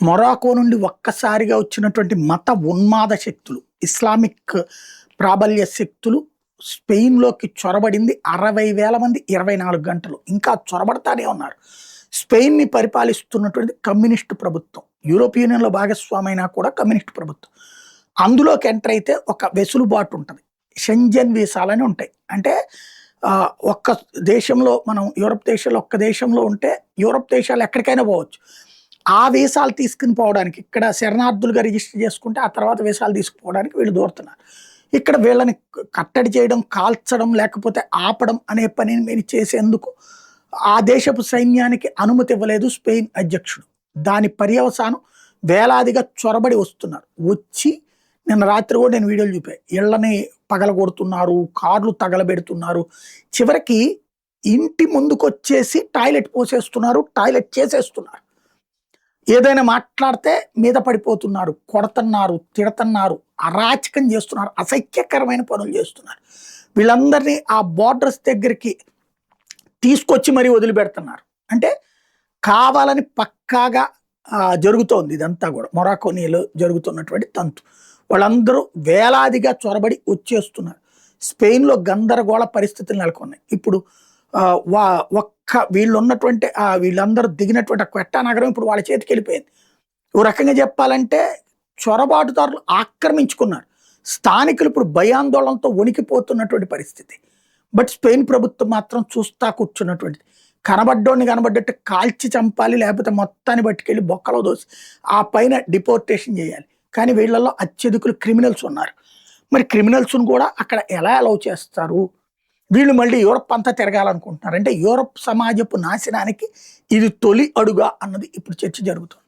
Morocco నుండి ఒక్కసారిగా వచ్చినటువంటి మత ఉన్మాద శక్తులు, ఇస్లామిక్ ప్రాబల్య శక్తులు స్పెయిన్‌లోకి చొరబడింది 60,000 మంది 24 గంటలు. ఇంకా చొరబడతానే ఉన్నారు. స్పెయిన్‌ని పరిపాలిస్తున్నటువంటి కమ్యూనిస్టు ప్రభుత్వం. యూరోపియన్ యూనియన్‌లో భాగస్వామైనా కూడా కమ్యూనిస్టు ప్రభుత్వం. అందులోకి ఎంటర్ అయితే ఒక వెసులుబాటు ఉంటది. షెంజెన్ వీసాలని ఉంటాయి. అంటే ఒక్క దేశంలో మనం యూరప్ దేశాల్లో ఒక్క దేశంలో ఉంటే యూరప్ దేశాలు ఎక్కడికైనా పోవచ్చు. ఆ వీసాలు తీసుకుని పోవడానికి ఇక్కడ శరణార్థులుగా రిజిస్టర్ చేసుకుంటే ఆ తర్వాత వీసాలు తీసుకుపోవడానికి వీళ్ళు దూరుతున్నారు. ఇక్కడ వీళ్ళని కట్టడి చేయడం, కాల్చడం లేకపోతే ఆపడం అనే పనిని మీరు చేసేందుకు ఆ దేశపు సైన్యానికి అనుమతి ఇవ్వలేదు స్పెయిన్ అధ్యక్షుడు. దాని పర్యవసానం వేలాదిగా చొరబడి వస్తున్నారు. వచ్చి నిన్న రాత్రి కూడా నేను వీడియోలు చూపా. ఇళ్ళని పగలగొడుతున్నారు, కార్లు తగలబెడుతున్నారు. చివరికి ఇంటి ముందుకొచ్చేసి టాయిలెట్ పోసేస్తున్నారు, టాయిలెట్ చేసేస్తున్నారు. ఏదైనా మాట్లాడితే మీద పడిపోతున్నారు, కొడుతున్నారు, తిడుతున్నారు, అరాచకం చేస్తున్నారు, అసహ్యకరమైన పనులు చేస్తున్నారు. వీళ్ళందరినీ ఆ బోర్డర్స్ దగ్గరికి తీసుకొచ్చి మరీ వదిలిపెడుతున్నారు. అంటే కావాలని పక్కాగా జరుగుతోంది ఇదంతా కూడా. మొరాకోనియాలో జరుగుతున్నటువంటి తంతు. వాళ్ళందరూ వేలాదిగా చొరబడి వచ్చేస్తున్నారు. స్పెయిన్‌లో గందరగోళ పరిస్థితులు నెలకొన్నాయి. ఇప్పుడు వీళ్ళు ఉన్నటువంటి వీళ్ళందరూ దిగినటువంటి క్వెట్టా నగరం ఇప్పుడు వాళ్ళ చేతికి వెళ్ళిపోయింది. ఓ రకంగా చెప్పాలంటే చొరబాటుదారులు ఆక్రమించుకున్నారు. స్థానికులు ఇప్పుడు భయాందోళనతో వణికిపోతున్నటువంటి పరిస్థితి. బట్ స్పెయిన్ ప్రభుత్వం మాత్రం చూస్తా కూర్చున్నటువంటిది. కనబడ్డట్టు కాల్చి చంపాలి, లేకపోతే మొత్తాన్ని పట్టుకెళ్ళి బొక్కలో దోసి ఆ పైన డిపోర్టేషన్ చేయాలి. కానీ వీళ్ళల్లో అత్యధికులు క్రిమినల్స్ ఉన్నారు. మరి క్రిమినల్స్ను కూడా అక్కడ ఎలా అలౌ చేస్తారు? వీళ్ళు మళ్ళీ యూరప్ అంతా తిరగాలనుకుంటున్నారు. అంటే యూరప్ సమాజపు నాశనానికి ఇది తొలి అడుగా అన్నది ఇప్పుడు చర్చ జరుగుతుంది.